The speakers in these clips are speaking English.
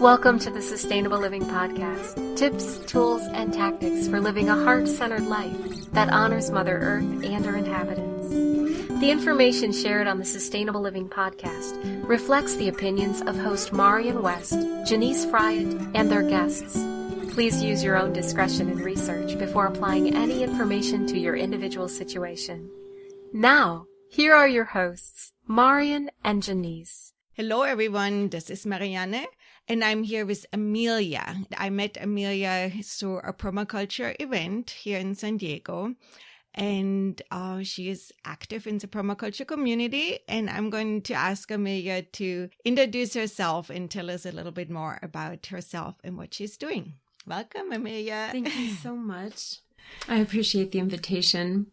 Welcome to the Sustainable Living Podcast. Tips, tools, and tactics for living a heart-centered life that honors Mother Earth and her inhabitants. The information shared on the Sustainable Living Podcast reflects the opinions of host Marian West, Janice Friant, and their guests. Please use your own discretion in research before applying any information to your individual situation. Now, here are your hosts, Marian and Janice. Hello, everyone. This is Marianne, and I'm here with Amelia. I met Amelia through a permaculture event here in San Diego, and she is active in the permaculture community. And I'm going to ask Amelia to introduce herself and tell us a little bit more about herself and what she's doing. Welcome, Amelia. Thank you so much. I appreciate the invitation.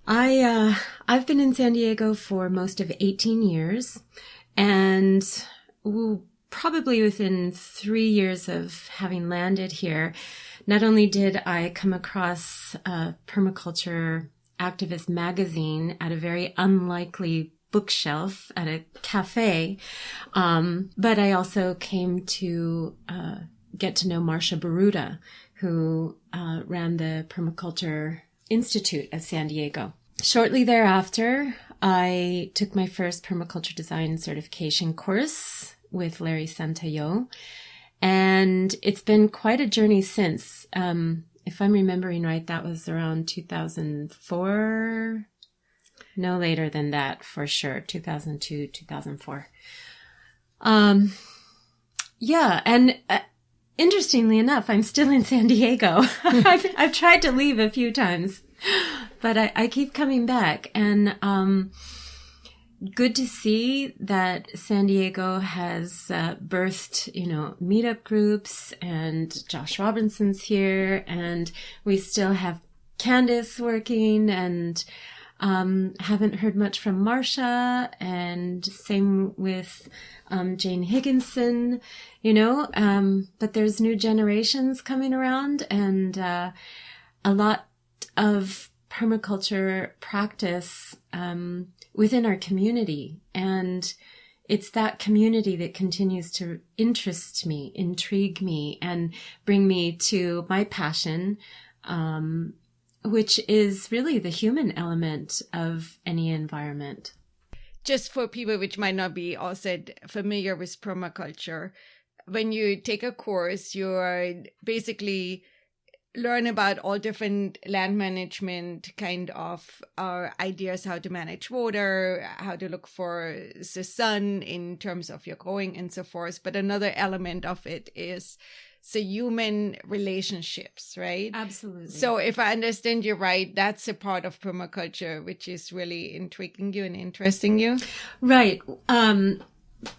I've been in San Diego for most of 18 years, and probably within 3 years of having landed here, not only did I come across a permaculture activist magazine at a very unlikely bookshelf at a cafe, but I also came to get to know Marcia Baruta, who ran the Permaculture Institute of San Diego. Shortly thereafter, I took my first permaculture design certification course with Larry Santayo, and it's been quite a journey since. If I'm remembering right, that was around 2004. No later than that, for sure. 2002, 2004. Yeah, and interestingly enough, I'm still in San Diego. I've tried to leave a few times, but I keep coming back. And good to see that San Diego has birthed, meetup groups, and Josh Robinson's here, and we still have Candace working, and haven't heard much from Marcia, and same with Jane Higginson, but there's new generations coming around, and a lot of permaculture practice within our community. And it's that community that continues to interest me, intrigue me, and bring me to my passion, which is really the human element of any environment. Just for people which might not be also familiar with permaculture, when you take a course, you are basically learn about all different land management kind of ideas, how to manage water, how to look for the sun in terms of your growing and so forth. But another element of it is the human relationships, right? Absolutely. So if I understand you right, that's a part of permaculture which is really intriguing you and interesting you. Right.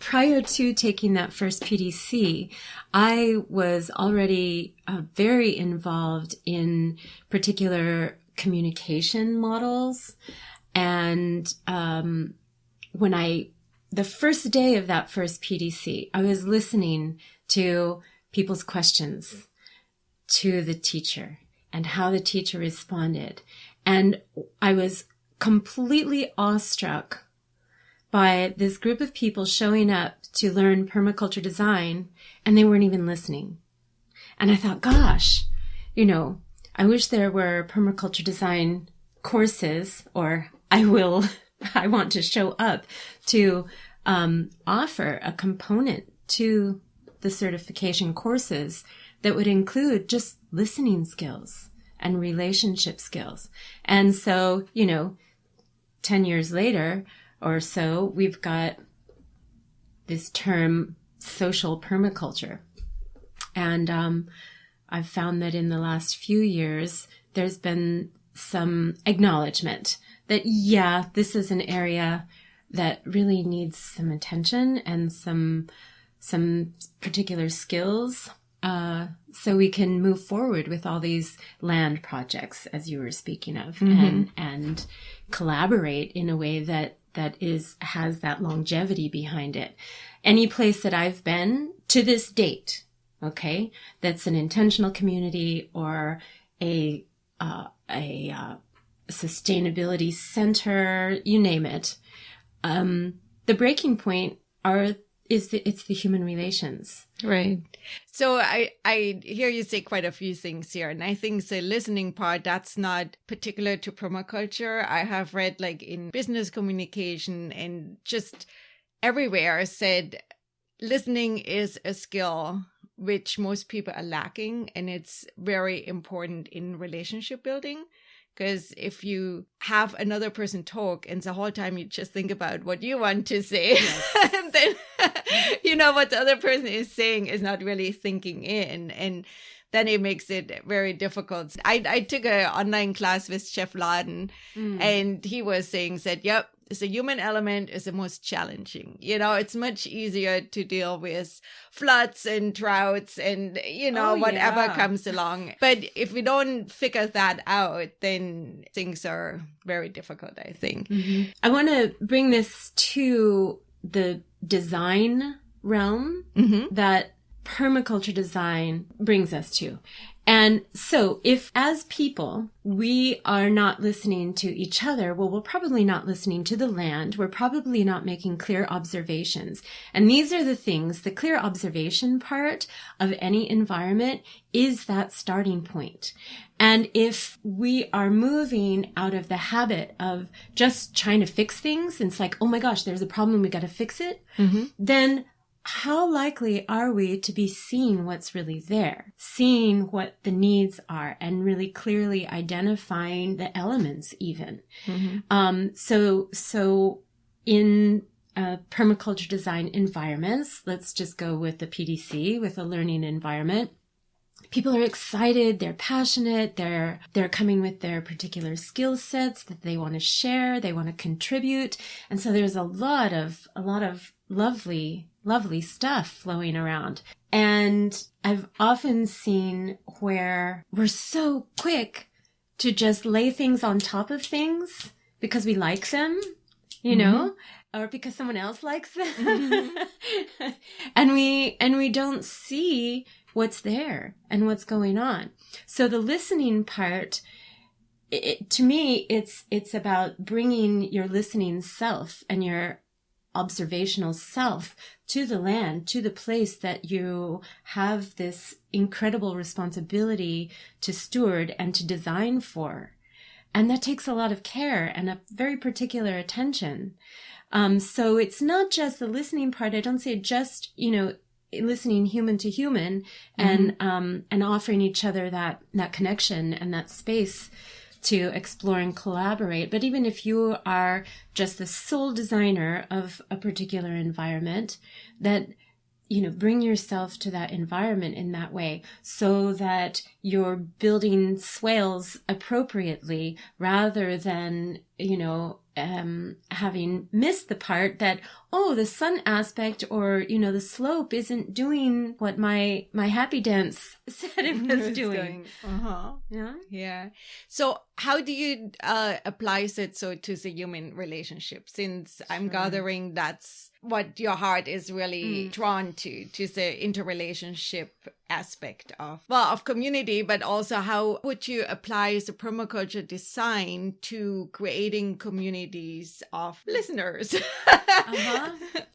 Prior to taking that first PDC, I was already very involved in particular communication models. And the first day of that first PDC, I was listening to people's questions to the teacher and how the teacher responded. And I was completely awestruck by this group of people showing up to learn permaculture design, and they weren't even listening. And I thought, gosh, I wish there were permaculture design courses, or I want to show up to offer a component to the certification courses that would include just listening skills and relationship skills. And so, 10 years later or so, we've got this term social permaculture. And I've found that in the last few years, there's been some acknowledgement that, this is an area that really needs some attention and some particular skills, so we can move forward with all these land projects, as you were speaking of, and collaborate in a way that has that longevity behind it. Any place that I've been to this date, okay, that's an intentional community or a sustainability center, you name it. The breaking point it's the human relations. Right. So I hear you say quite a few things here. And I think the listening part, that's not particular to permaculture. I have read like in business communication and just everywhere said listening is a skill which most people are lacking. And it's very important in relationship building. Because if you have another person talk and the whole time you just think about what you want to say, yes. And then, what the other person is saying is not really thinking in. And then it makes it very difficult. I took an online class with Chef Laden, and he was saying that, yep, the human element is the most challenging. It's much easier to deal with floods and droughts and, whatever comes along. But if we don't figure that out, then things are very difficult, I think. Mm-hmm. I want to bring this to the design realm that permaculture design brings us to. And so if as people, we are not listening to each other, well, we're probably not listening to the land. We're probably not making clear observations. And these are the things, the clear observation part of any environment is that starting point. And if we are moving out of the habit of just trying to fix things, and it's like, oh my gosh, there's a problem, we got to fix it, then how likely are we to be seeing what's really there, seeing what the needs are, and really clearly identifying the elements even? So in permaculture design environments, let's just go with the PDC, with a learning environment. People are excited, they're passionate, they're coming with their particular skill sets that they want to share, they want to contribute. And so there's a lot of lovely stuff flowing around. And I've often seen where we're so quick to just lay things on top of things because we like them, or because someone else likes them. and we don't see what's there and what's going on. So the listening part, to me, it's about bringing your listening self and your observational self to the land, to the place that you have this incredible responsibility to steward and to design for. And that takes a lot of care and a very particular attention. So it's not just the listening part. I don't say just, listening human to human and offering each other that connection and that space to explore and collaborate. But even if you are just the sole designer of a particular environment, that, bring yourself to that environment in that way so that you're building swales appropriately rather than, having missed the part that, the sun aspect or, the slope isn't doing what my happy dance said it was doing. Yeah. So how do you apply it to the human relationship? Since I'm gathering that's what your heart is really drawn to the interrelationship aspect of community, but also how would you apply the permaculture design to creating communities of listeners?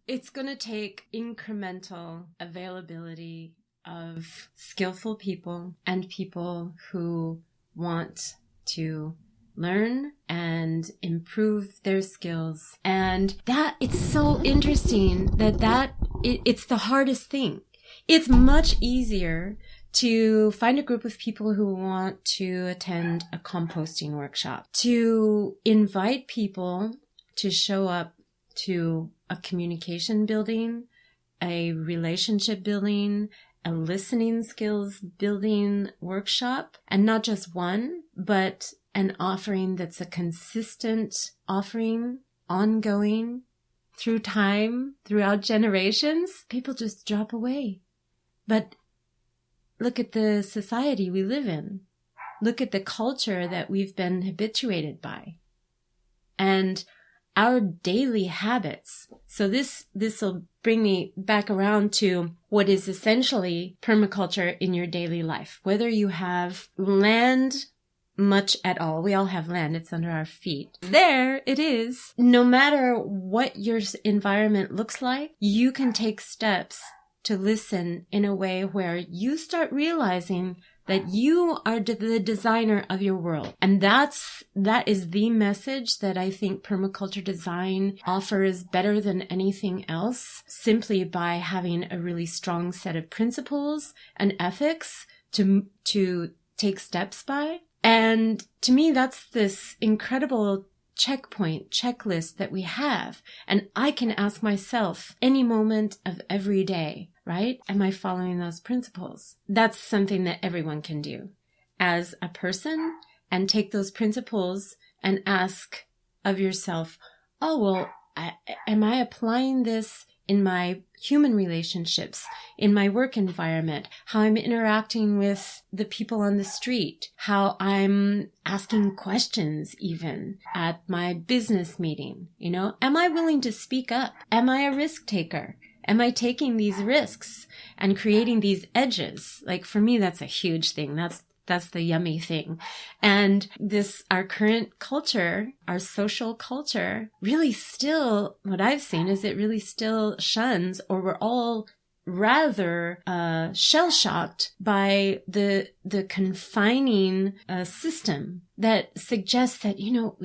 It's going to take incremental availability of skillful people and people who want to learn and improve their skills. And that it's so interesting it's the hardest thing. It's much easier to find a group of people who want to attend a composting workshop, to invite people to show up to a communication building, a relationship building, a listening skills building workshop, and not just one, but an offering that's a consistent offering, ongoing, through time, throughout generations. People just drop away. But look at the society we live in. Look at the culture that we've been habituated by. And our daily habits. So this will bring me back around to what is essentially permaculture in your daily life. Whether you have land much at all. We all have land. It's under our feet. There it is. No matter what your environment looks like, you can take steps to listen in a way where you start realizing that you are the designer of your world. And that is the message that I think permaculture design offers better than anything else, simply by having a really strong set of principles and ethics to take steps by. And to me, that's this incredible checklist that we have. And I can ask myself any moment of every day, right? Am I following those principles? That's something that everyone can do as a person, and take those principles and ask of yourself, oh, well, am I applying this in my human relationships, in my work environment, how I'm interacting with the people on the street, how I'm asking questions even at my business meeting? Am I willing to speak up? Am I a risk taker? Am I taking these risks and creating these edges? Like, for me, that's a huge thing. That's the yummy thing. And our current culture, our social culture, really still, what I've seen is it really still shuns, or we're all rather shell-shocked by the confining system that suggests that, no,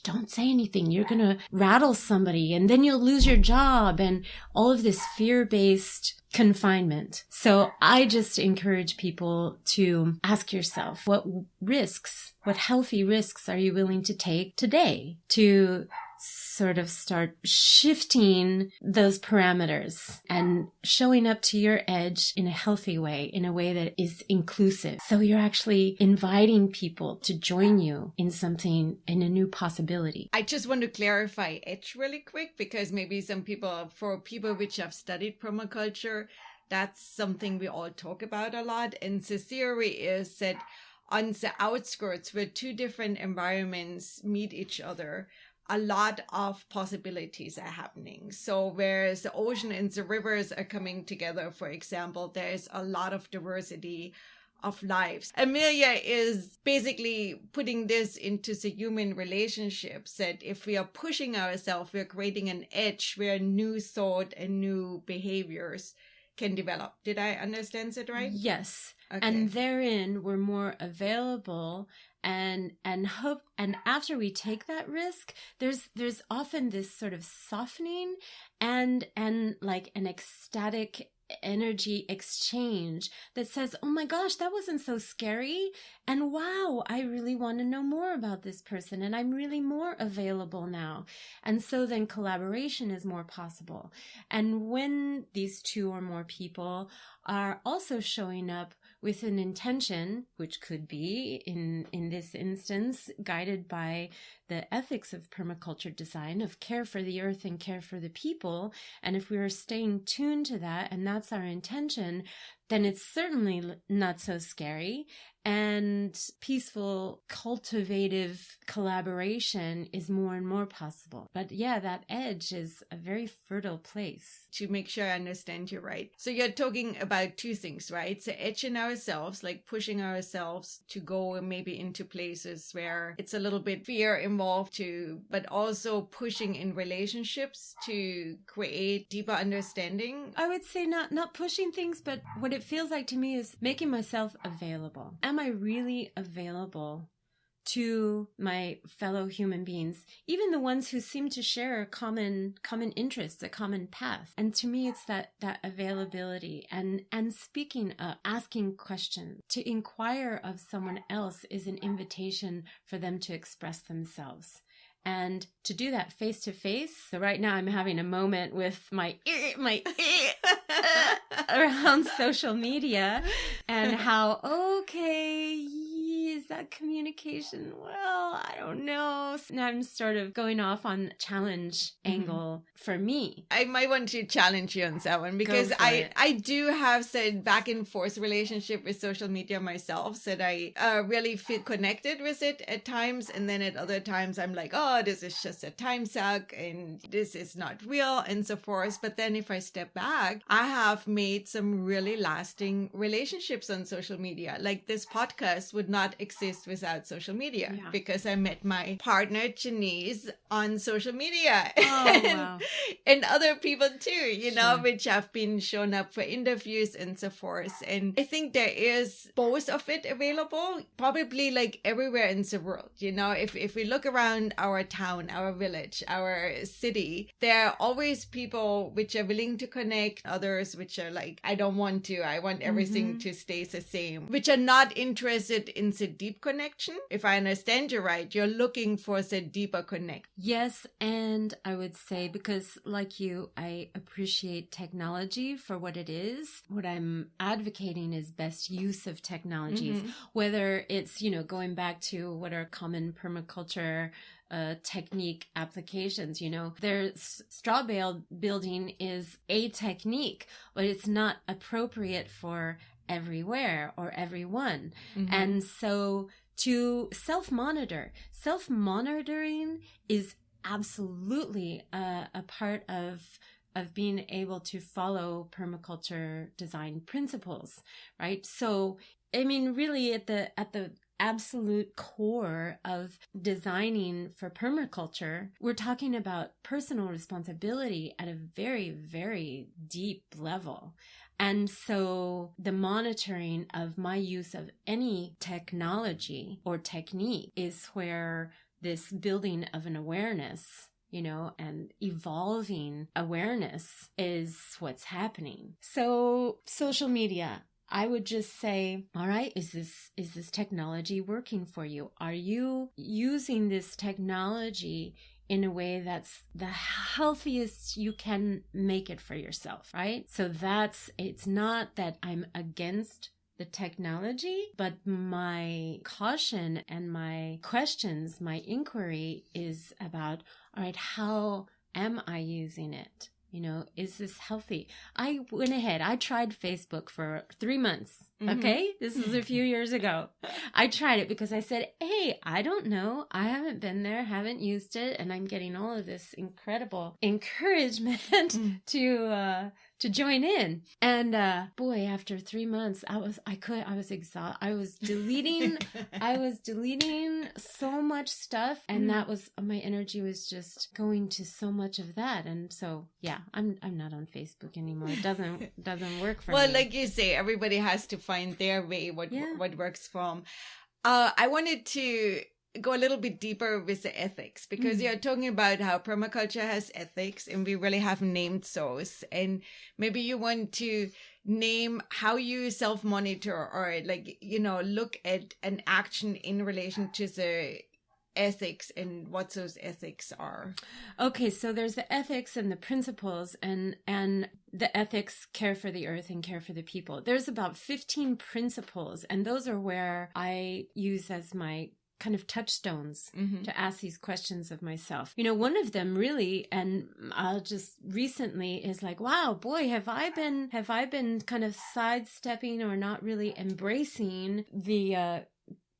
don't say anything. You're going to rattle somebody and then you'll lose your job, and all of this fear-based confinement. So I just encourage people to ask yourself, what healthy risks are you willing to take today to sort of start shifting those parameters and showing up to your edge in a healthy way, in a way that is inclusive. So you're actually inviting people to join you in something, in a new possibility. I just want to clarify edge really quick, because maybe for people which have studied permaculture, that's something we all talk about a lot. And the theory is that on the outskirts, where two different environments meet each other, a lot of possibilities are happening. So whereas the ocean and the rivers are coming together, for example, there's a lot of diversity of lives. Amelia is basically putting this into the human relationships, that if we are pushing ourselves, we're creating an edge where new thought and new behaviors can develop. Did I understand that right? Yes. Okay. And therein we're more available, and hope. And after we take that risk, there's often this sort of softening and like an ecstatic energy exchange that says, oh my gosh, that wasn't so scary. And wow, I really want to know more about this person, and I'm really more available now. And so then collaboration is more possible. And when these two or more people are also showing up with an intention, which could be, in this instance, guided by the ethics of permaculture design, of care for the earth and care for the people, and if we are staying tuned to that, and that's our intention, then it's certainly not so scary. And peaceful, cultivative collaboration is more and more possible. But yeah, that edge is a very fertile place. To make sure I understand you right. So you're talking about two things, right? So edge in ourselves, like pushing ourselves to go maybe into places where it's a little bit fear involved too, but also pushing in relationships to create deeper understanding. I would say not pushing things, but what it feels like to me is making myself available. Am I really available to my fellow human beings, even the ones who seem to share common interests, a common path? And to me, it's that availability and speaking up, asking questions. To inquire of someone else is an invitation for them to express themselves. And to do that face to face. So right now I'm having a moment with my around social media, and how, okay, is that communication? Well, well, I don't know. Now I'm sort of going off on challenge angle for me. I might want to challenge you on that one, because I do have said back and forth relationship with social media myself, that I really feel connected with it at times, and then at other times I'm like, oh, this is just a time suck and this is not real and so forth. But then if I step back, I have made some really lasting relationships on social media. Like this podcast would not exist without social media, because I met my partner Janice on social media. Oh, wow. And other people too, you know, which have been shown up for interviews and so forth. And I think there is both of it available, probably like everywhere in the world. You know, if we look around our town, our village, our city, there are always people which are willing to connect, others which are like, I don't want to, I want everything to stay the same, which are not interested in the deep connection. If I understand you right, you're looking for the deeper connect. Yes, and I would say, because like you, I appreciate technology for what it is. What I'm advocating is best use of technologies, whether it's, you know, going back to what are common permaculture technique applications. You know, there's straw bale building is a technique, but it's not appropriate for everywhere or everyone. And so to self-monitoring is absolutely a part of being able to follow permaculture design principles, right? So, I mean, really at the absolute core of designing for permaculture, we're talking about personal responsibility at a very, very deep level. And so the monitoring of my use of any technology or technique is where this building of an awareness, you know, and evolving awareness is what's happening. So social media, I would just say, all right, is this technology working for you? Are you using this technology in a way that's the healthiest you can make it for yourself, right? So it's not that I'm against the technology, but my caution and my questions, my inquiry is about, all right, how am I using it? You know, is this healthy? I went ahead. I tried Facebook for 3 months. Okay. This was a few years ago. I tried it because I said, hey, I don't know. I haven't been there, haven't used it. And I'm getting all of this incredible encouragement to join in. And boy, after 3 months, I was exhausted. I was deleting so much stuff, and that was, my energy was just going to so much of that. And so yeah, I'm not on Facebook anymore. It doesn't work for me. Well, like you say, everybody has to find their way, what works for them. I wanted to go a little bit deeper with the ethics, because you're talking about how permaculture has ethics, and we really have named those. And maybe you want to name how you self-monitor, or like, you know, look at an action in relation to the ethics and what those ethics are. Okay, so there's the ethics and the principles, and the ethics care for the earth and care for the people. There's about 15 principles, and those are where I use as my kind of touchstones to ask these questions of myself. You know, one of them really, and I'll just recently, is like, wow, boy, have I been kind of sidestepping or not really embracing the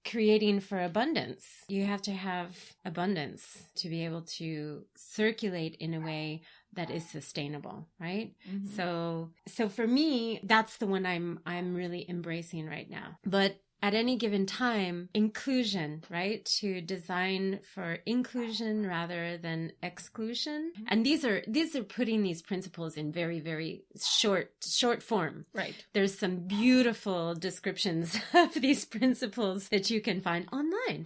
creating for abundance. You have to have abundance to be able to circulate in a way that is sustainable, right? So for me, that's the one I'm really embracing right now. But at any given time, inclusion, right? To design for inclusion rather than exclusion. And these are putting these principles in very, very short form. Right. There's some beautiful descriptions of these principles that you can find online.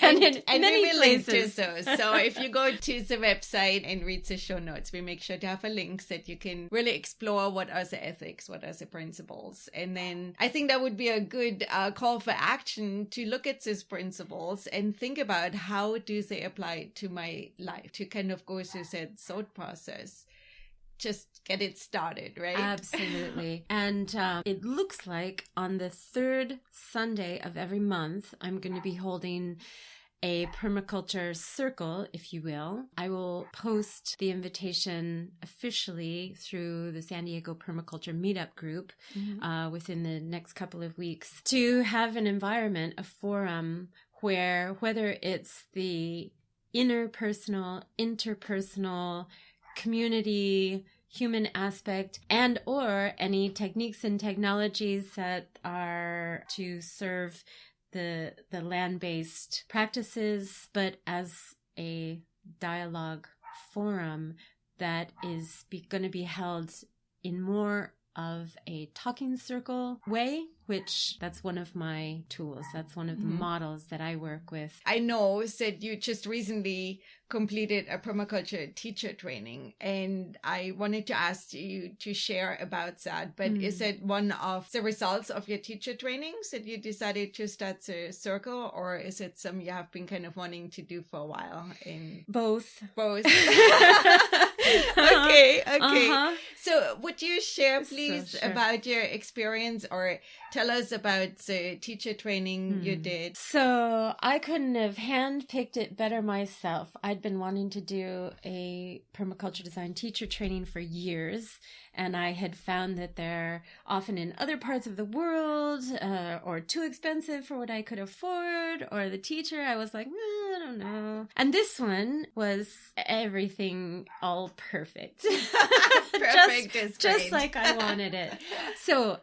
and in many places. To those. So if you go to the website and read the show notes, we make sure to have a link so that you can really explore what are the ethics, what are the principles. And then I think that would be a good call for action to look at these principles and think about how do they apply to my life, to kind of go through that thought process. Just get it started, right? Absolutely. And it looks like on the third Sunday of every month, I'm going to be holding a permaculture circle, if you will. I will post the invitation officially through the San Diego Permaculture Meetup group within the next couple of weeks to have an environment, a forum where, whether it's the interpersonal, community, human aspect, and or any techniques and technologies that are to serve the land-based practices, but as a dialogue forum that is going to be held in more of a talking circle way, which that's one of my tools. That's one of the models that I work with. I know that you just recently completed a permaculture teacher training, and I wanted to ask you to share about that. But is it one of the results of your teacher trainings that you decided to start the circle, or is it some you have been kind of wanting to do for a while? Both. Okay. So would you share, please, about your experience, or tell us about the teacher training you did? So I couldn't have handpicked it better myself. I'd been wanting to do a permaculture design teacher training for years, and I had found that they're often in other parts of the world, or too expensive for what I could afford, or the teacher, I was like, I don't know. And this one was everything all perfect. Just like I wanted it. So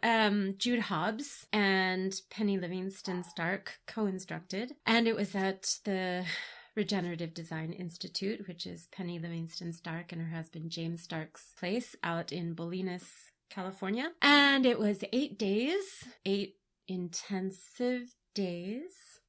Jude Hobbs and Penny Livingston Stark co-instructed, and it was at the Regenerative Design Institute, which is Penny Livingston Stark and her husband James Stark's place out in Bolinas, California. And it was 8 days, 8 intensive days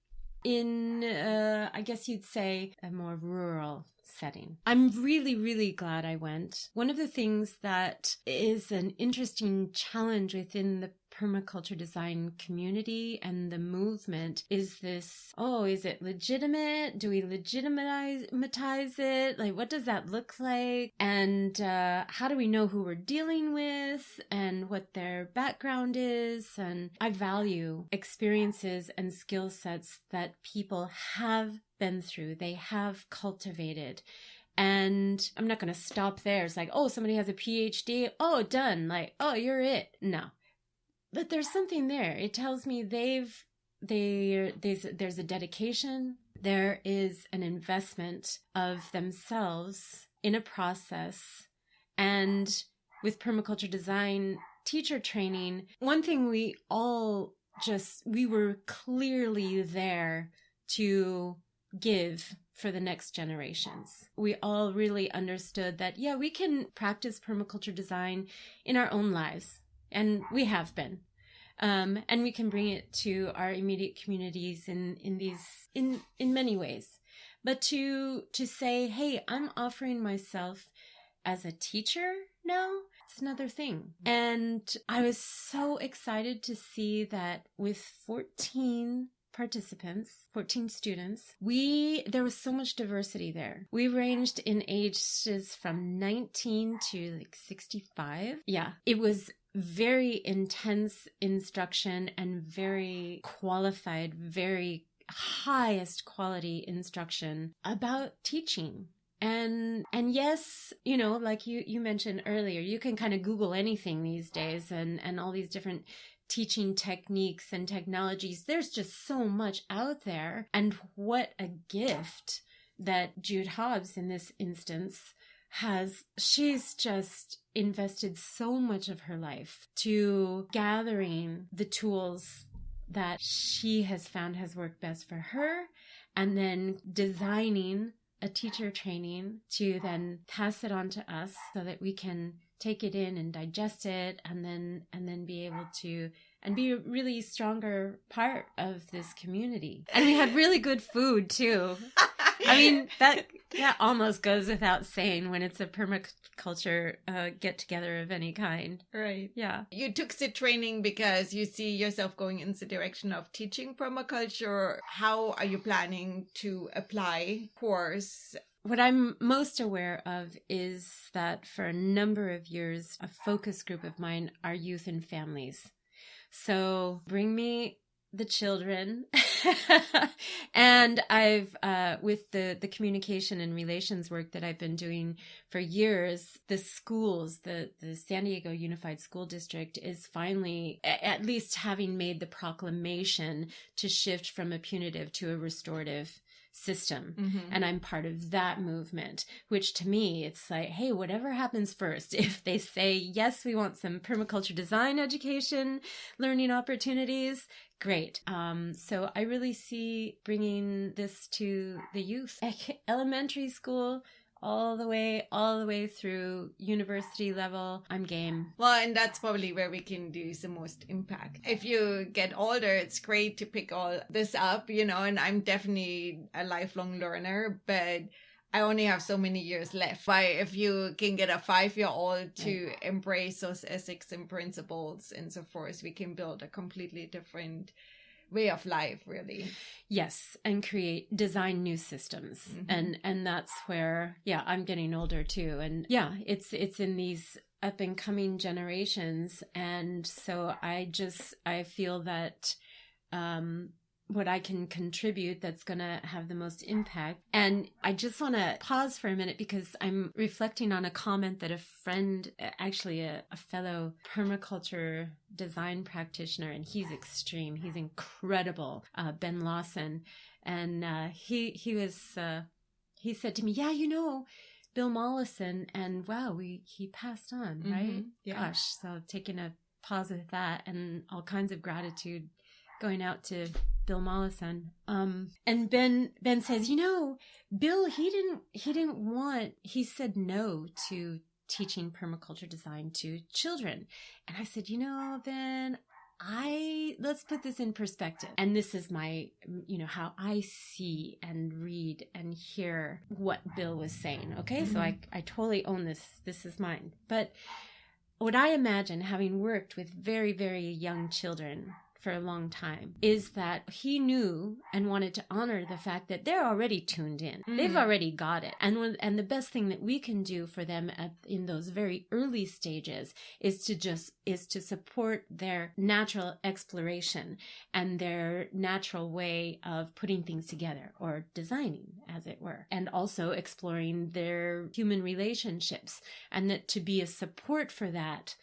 in, I guess you'd say, a more rural setting. I'm really, really glad I went. One of the things that is an interesting challenge within the permaculture design community and the movement is this, is it legitimate? Do we legitimatize it? Like, what does that look like? And how do we know who we're dealing with and what their background is? And I value experiences and skill sets that people have been through, they have cultivated. And I'm not going to stop there. It's like, somebody has a PhD. Done. Like, you're it. No. But there's something there. It tells me there's a dedication. There is an investment of themselves in a process. And with permaculture design teacher training, one thing we were clearly there to give for the next generations. We all really understood that, we can practice permaculture design in our own lives. And we have been. And we can bring it to our immediate communities in many ways. But to say, hey, I'm offering myself as a teacher now, it's another thing. And I was so excited to see that with 14 participants, 14 students, there was so much diversity there. We ranged in ages from 19 to 65. Yeah, it was very intense instruction and very qualified, very highest quality instruction about teaching. And yes, like you mentioned earlier, you can kind of Google anything these days and all these different teaching techniques and technologies. There's just so much out there. And what a gift that Jude Hobbs in this instance has. She's just invested so much of her life to gathering the tools that she has found has worked best for her, and then designing a teacher training to then pass it on to us so that we can take it in and digest it and then be able to and be a really stronger part of this community. And we had really good food too. I mean, that almost goes without saying when it's a permaculture get-together of any kind. Right. Yeah. You took the training because you see yourself going in the direction of teaching permaculture. How are you planning to apply course? What I'm most aware of is that for a number of years, a focus group of mine are youth and families. So bring me the children And I've, with the communication and relations work that I've been doing for years, the schools, the San Diego Unified School District is finally, at least having made the proclamation to shift from a punitive to a restorative system. Mm-hmm. And I'm part of that movement, which to me, it's like, hey, whatever happens first, if they say, yes, we want some permaculture design education, learning opportunities, great. So I really see bringing this to the youth, elementary school, all the way through university level. I'm game. Well, and that's probably where we can do the most impact. If you get older, it's great to pick all this up, and I'm definitely a lifelong learner, but I only have so many years left. But if you can get a 5-year-old to embrace those ethics and principles and so forth, we can build a completely different way of life, really. Yes, and design new systems. Mm-hmm. And that's where, I'm getting older too. And it's in these up and coming generations. And so I feel that what I can contribute that's going to have the most impact. And I just want to pause for a minute because I'm reflecting on a comment that a friend, actually a fellow permaculture design practitioner, and he's extreme, he's incredible, Ben Lawson. And he said to me, Bill Mollison, and wow, he passed on, right? Mm-hmm. Yeah. Gosh, so taking a pause with that, and all kinds of gratitude going out to Bill Mollison. And Ben says, Bill, he said no to teaching permaculture design to children. And I said, Ben, let's put this in perspective. And this is my, how I see and read and hear what Bill was saying. Okay. Mm-hmm. So I totally own this. This is mine. But what I imagine, having worked with very, very young children for a long time, is that he knew and wanted to honor the fact that they're already tuned in. Mm. They've already got it. And the best thing that we can do for them in those very early stages is to support their natural exploration and their natural way of putting things together, or designing, as it were, and also exploring their human relationships, and that to be a support for that,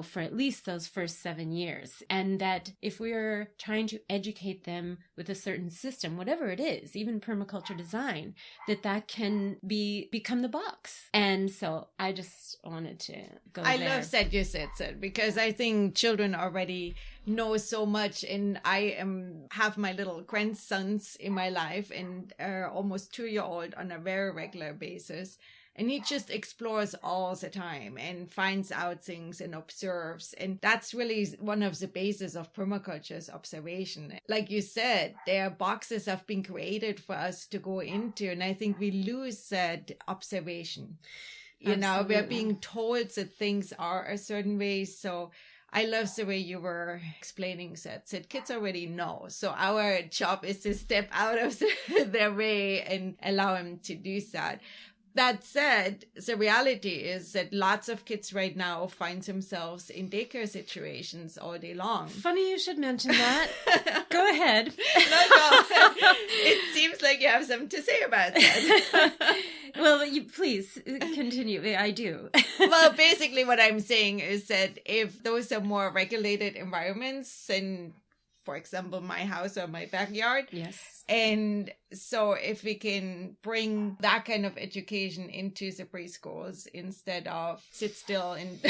for at least those first 7 years. And that if we're trying to educate them with a certain system, whatever it is, even permaculture design, that can become the box. And so I just wanted to go there. I love that you said that, because I think children already know so much. And I have my little grandsons in my life, and are almost 2-year-old on a very regular basis. And he just explores all the time and finds out things and observes. And that's really one of the bases of permaculture, is observation. Like you said, there are boxes have been created for us to go into. And I think we lose that observation. We're being told that things are a certain way. So I love the way you were explaining that kids already know. So our job is to step out of their way and allow them to do that. That said, the reality is that lots of kids right now find themselves in daycare situations all day long. Funny you should mention that. Go ahead. No. It seems like you have something to say about that. Well, please continue. I do. Well, basically what I'm saying is that if those are more regulated environments, then, for example, my house or my backyard. Yes. And so if we can bring that kind of education into the preschools instead of sit still and,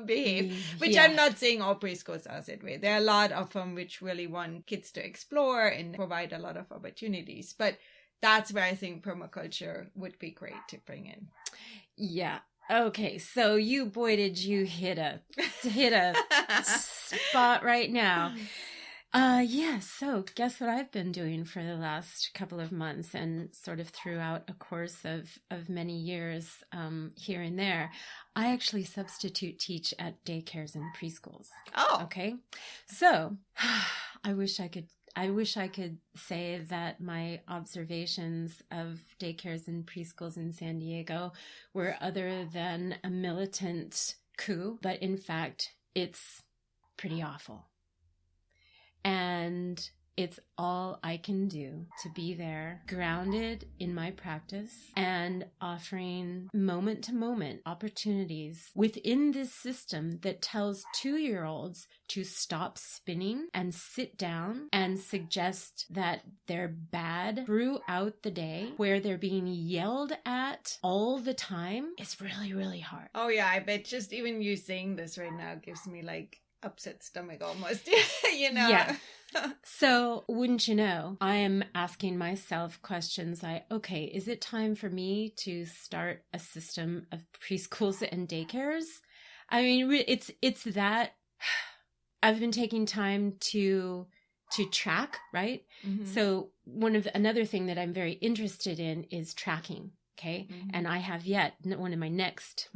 behave, which I'm not saying all preschools are that way. There are a lot of them which really want kids to explore and provide a lot of opportunities. But that's where I think permaculture would be great to bring in. Yeah. Okay, so did you hit a spot right now. So guess what I've been doing for the last couple of months, and sort of throughout a course of many years here and there. I actually substitute teach at daycares and preschools. Oh. Okay. So I wish I could say that my observations of daycares and preschools in San Diego were other than a militant coup, but in fact, it's pretty awful. And It's all I can do to be there, grounded in my practice and offering moment to moment opportunities within this system that tells 2-year-olds to stop spinning and sit down and suggest that they're bad throughout the day, where they're being yelled at all the time, is really, really hard. Oh yeah, I bet just even you saying this right now gives me like upset stomach almost, Yeah. So wouldn't you know, I am asking myself questions like, okay, is it time for me to start a system of preschools and daycares? I mean, it's that I've been taking time to track, right? Mm-hmm. So another thing that I'm very interested in is tracking. Okay. Mm-hmm. And I have yet one of my next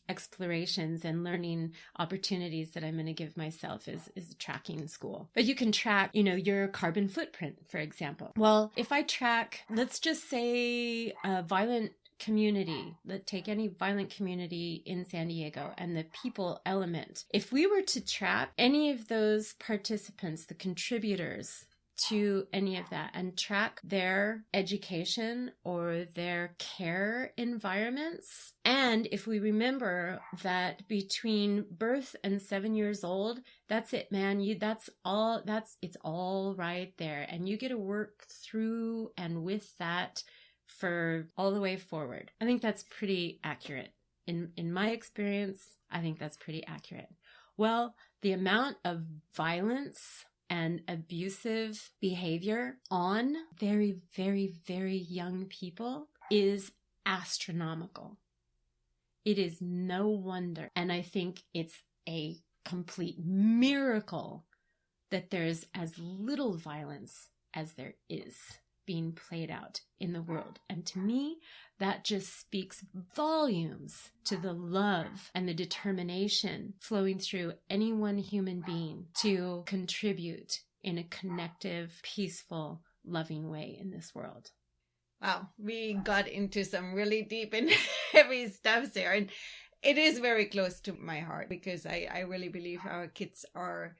explorations and learning opportunities that I'm going to give myself is a tracking school. But you can track, your carbon footprint, for example. Well, if I track, let's just say a violent community, take any violent community in San Diego and the people element. If we were to track any of those participants, the contributors to any of that, and track their education or their care environments. And if we remember that between birth and 7 years old, that's it, man. It's all right there. And you get to work through and with that for all the way forward. I think that's pretty accurate. In my experience, I think that's pretty accurate. Well, the amount of violence and abusive behavior on very, very, very young people is astronomical. It is no wonder. And I think it's a complete miracle that there's as little violence as there is being played out in the world. And to me, that just speaks volumes to the love and the determination flowing through any one human being to contribute in a connective, peaceful, loving way in this world. Wow, we got into some really deep and heavy stuff there. And it is very close to my heart because I really believe our kids are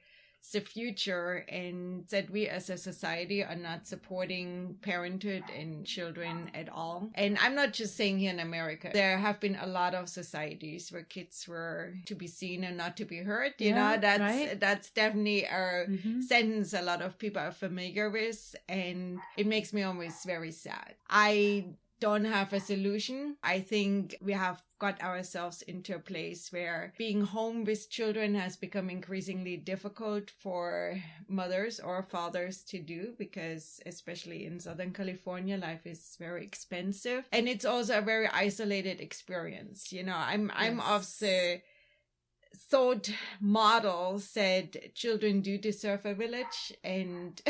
the future, and that we as a society are not supporting parenthood and children at all. And I'm not just saying here in America. There have been a lot of societies where kids were to be seen and not to be heard. That's definitely a sentence a lot of people are familiar with, and it makes me always very sad. I don't have a solution. I think we have got ourselves into a place where being home with children has become increasingly difficult for mothers or fathers to do, because especially in Southern California, life is very expensive. And it's also a very isolated experience. I'm of the thought model said children do deserve a village, and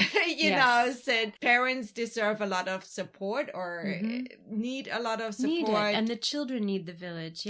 said parents deserve a lot of support or need a lot of support, and the children need the village.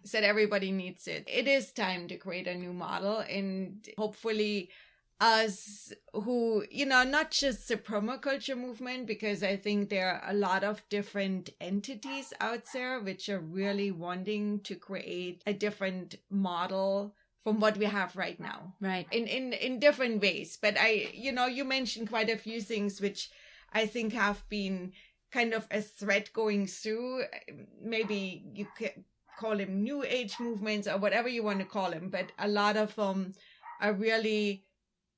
Said everybody needs it. It is time to create a new model, and hopefully us who, not just the permaculture movement, because I think there are a lot of different entities out there which are really wanting to create a different model from what we have right now. Right. In different ways. But you mentioned quite a few things which I think have been kind of a thread going through. Maybe you could call them new age movements or whatever you want to call them, but a lot of them are really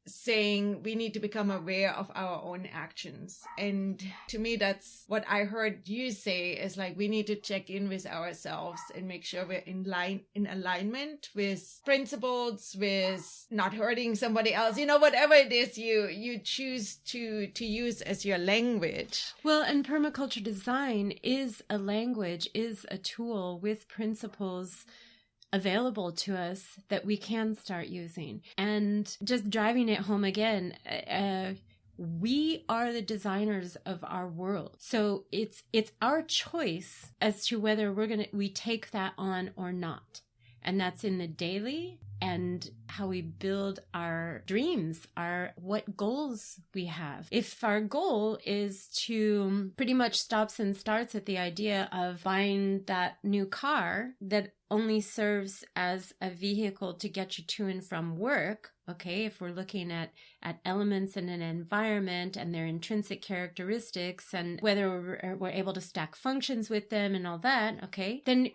saying we need to become aware of our own actions. And to me, that's what I heard you say, is like we need to check in with ourselves and make sure we're in alignment with principles, with not hurting somebody else, whatever it is you choose to use as your language. Well, and permaculture design is a language, is a tool with principles available to us that we can start using. And just driving it home again, we are the designers of our world. So it's our choice as to whether we take that on or not. And that's in the daily and how we build our dreams, what goals we have. If our goal is to pretty much stops and starts at the idea of buying that new car that only serves as a vehicle to get you to and from work, okay, if we're looking at elements in an environment and their intrinsic characteristics and whether we're able to stack functions with them and all that, okay, then,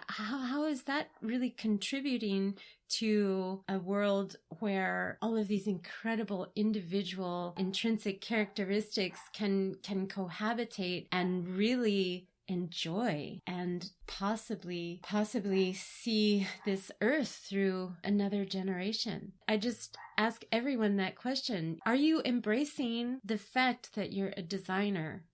how is that really contributing to a world where all of these incredible individual intrinsic characteristics can cohabitate and really enjoy and possibly see this earth through another generation? I just ask everyone that question. Are you embracing the fact that you're a designer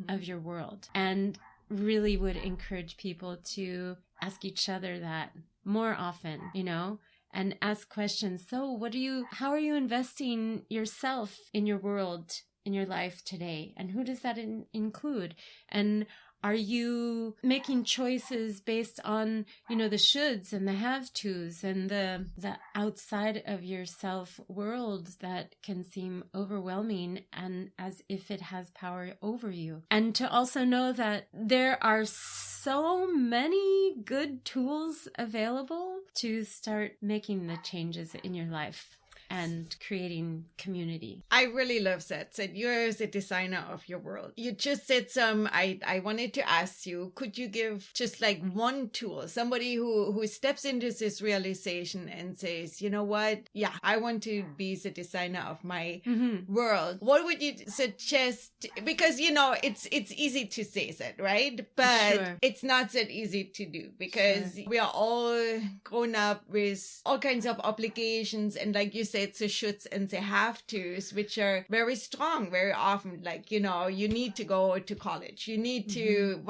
of your world? And really would encourage people to ask each other that more often, and ask questions. So how are you investing yourself in your world, in your life today? And who does that include? And are you making choices based on, the shoulds and the have-tos and the outside of yourself world that can seem overwhelming and as if it has power over you? And to also know that there are so many good tools available to start making the changes in your life and creating community. I really love that. That you're the designer of your world. You just said I wanted to ask you, could you give just like one tool, somebody who steps into this realization and says, you know what? Yeah, I want to be the designer of my world. What would you suggest? Because, it's easy to say that, right? But it's not that easy to do because we are all grown up with all kinds of obligations. And like you said, the shoulds and the have tos, which are very strong, very often, like, you need to go to college, you need to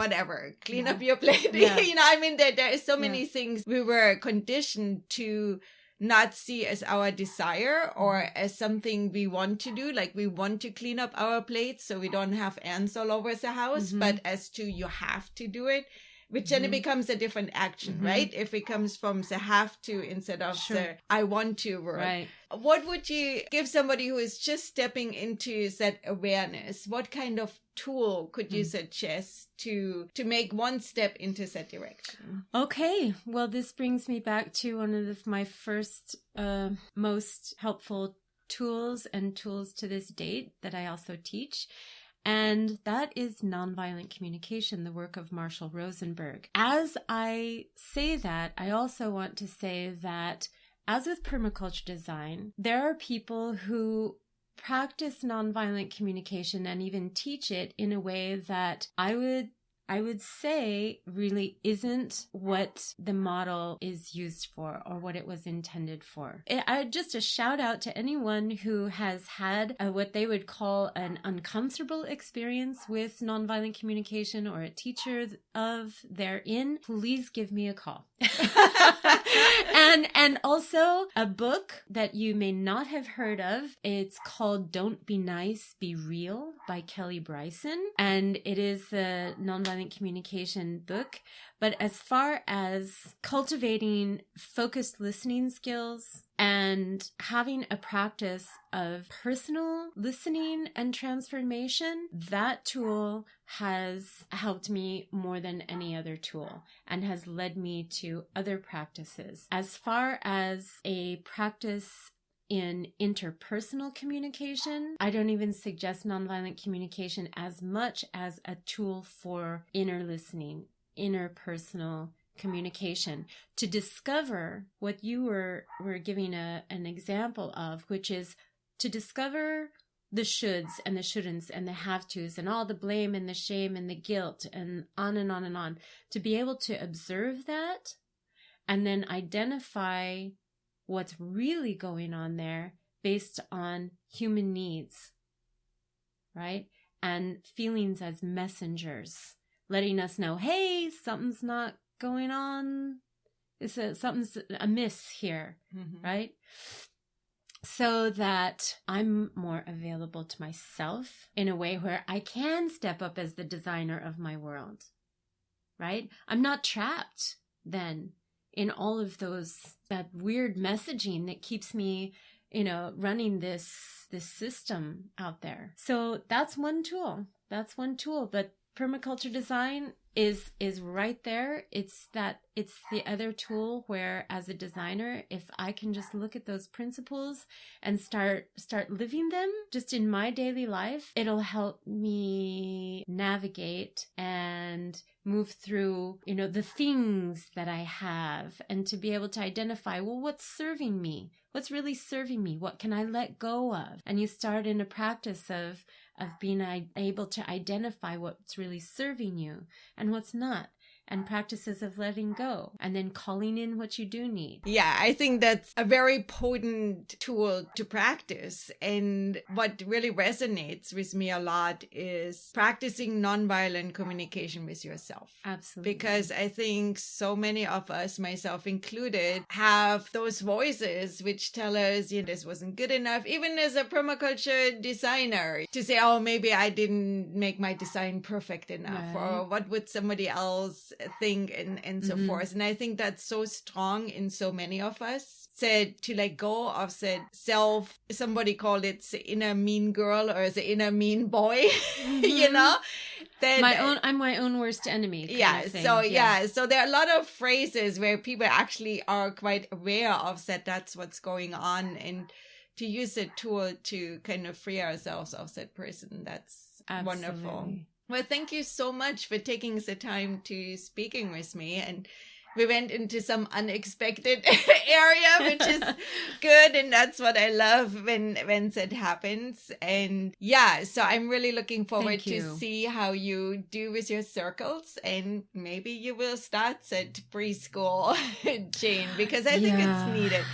clean up your plate. There are so many things we were conditioned to not see as our desire or as something we want to do, like we want to clean up our plates so we don't have ants all over the house, but as to you have to do it, which then it becomes a different action, right? If it comes from the have to instead of the I want to word. Right. What would you give somebody who is just stepping into that awareness? What kind of tool could you suggest to make one step into that direction? Okay. Well, this brings me back to one of my first most helpful tools to this date that I also teach. And that is nonviolent communication, the work of Marshall Rosenberg. As I say that, I also want to say that, as with permaculture design, there are people who practice nonviolent communication and even teach it in a way that I would say really isn't what the model is used for or what it was intended for. Just a shout out to anyone who has had what they would call an uncomfortable experience with nonviolent communication or a teacher of therein. Please give me a call. And also a book that you may not have heard of. It's called Don't Be Nice, Be Real by Kelly Bryson. And it is the nonviolent communication book. But as far as cultivating focused listening skills and having a practice of personal listening and transformation, that tool has helped me more than any other tool and has led me to other practices. As far as a practice in interpersonal communication, I don't even suggest nonviolent communication as much as a tool for inner listening, interpersonal communication, to discover what you were giving an example of, which is to discover the shoulds and the shouldn'ts and the have-tos and all the blame and the shame and the guilt and on and on and on, to be able to observe that and then identify what's really going on there based on human needs, right? And feelings as messengers, letting us know, hey, something's not going on. Something's amiss here, right? So that I'm more available to myself in a way where I can step up as the designer of my world, right? I'm not trapped then in all of that weird messaging that keeps me, running this system out there. So that's one tool. But permaculture design is right there. It's the other tool where, as a designer, if I can just look at those principles and start living them just in my daily life, it'll help me navigate and move through, the things that I have, and to be able to identify, well, what's serving me? What's really serving me? What can I let go of? And you start in a practice of being able to identify what's really serving you and what's not, and practices of letting go, and then calling in what you do need. Yeah, I think that's a very potent tool to practice. And what really resonates with me a lot is practicing nonviolent communication with yourself. Absolutely. Because I think so many of us, myself included, have those voices which tell us, this wasn't good enough, even as a permaculture designer, to say, oh, maybe I didn't make my design perfect enough, or what would somebody else think, and so forth. And I think that's so strong in so many of us, said to let go of said self. Somebody called it the inner mean girl or the inner mean boy. That I'm my own worst enemy. So there are a lot of phrases where people actually are quite aware of that's what's going on, and to use a tool to kind of free ourselves of that person. That's wonderful. Well, thank you so much for taking the time to speaking with me. And we went into some unexpected area, which is good. And that's what I love when that happens. And so I'm really looking forward to see how you do with your circles. And maybe you will start at preschool, Jane, because I think it's needed.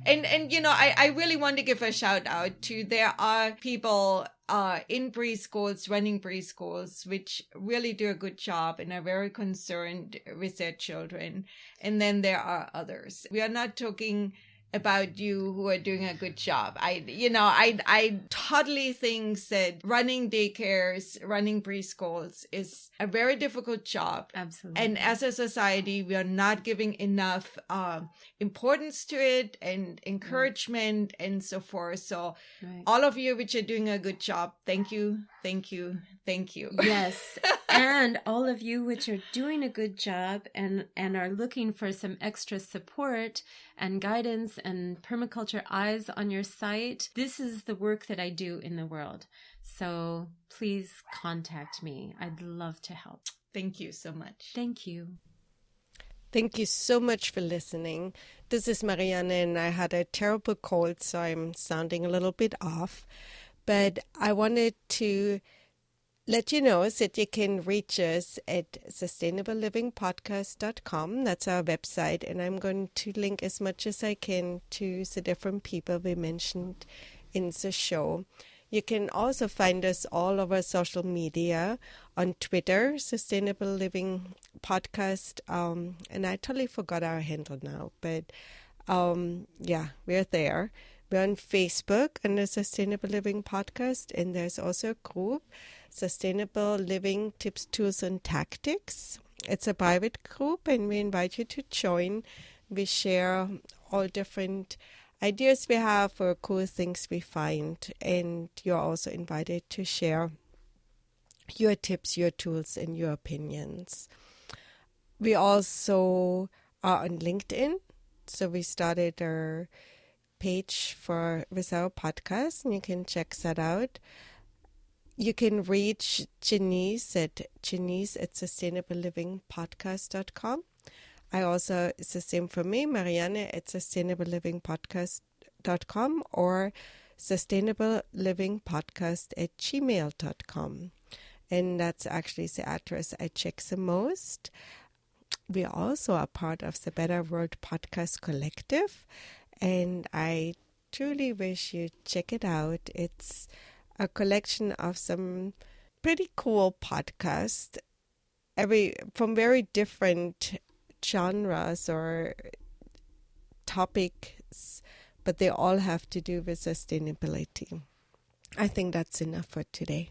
And I really want to give a shout out to, there are people in preschools, running preschools, which really do a good job and are very concerned with their children. And then there are others. We are not talking about you who are doing a good job. I totally think that running daycares, running preschools is a very difficult job. Absolutely. And as a society, we are not giving enough importance to it and encouragement and so forth. So all of you which are doing a good job, thank you, thank you, thank you. Yes. And all of you which are doing a good job and are looking for some extra support and guidance and permaculture eyes on your site, this is the work that I do in the world. So please contact me. I'd love to help. Thank you so much. Thank you. Thank you so much for listening. This is Marianne, and I had a terrible cold, so I'm sounding a little bit off. But I wanted to let you know that you can reach us at sustainablelivingpodcast.com. That's our website, and I'm going to link as much as I can to the different people we mentioned in the show. You can also find us all over social media on Twitter, Sustainable Living Podcast, and I totally forgot our handle now, but we're there. We're on Facebook under Sustainable Living Podcast, and there's also a group, Sustainable Living Tips, Tools, and Tactics. It's a private group, and we invite you to join. We share all different ideas we have for cool things we find, and you're also invited to share your tips, your tools, and your opinions. We also are on LinkedIn, so we started our page with our podcast, and you can check that out. You can reach Janice at sustainablelivingpodcast.com. I also, it's the same for me, Marianne at sustainablelivingpodcast.com or sustainablelivingpodcast@gmail.com. And that's actually the address I check the most. We also are part of the Better World Podcast Collective, and I truly wish you check it out. It's a collection of some pretty cool podcasts, from very different genres or topics, but they all have to do with sustainability. I think that's enough for today.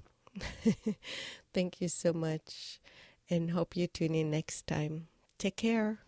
Thank you so much, and hope you tune in next time. Take care.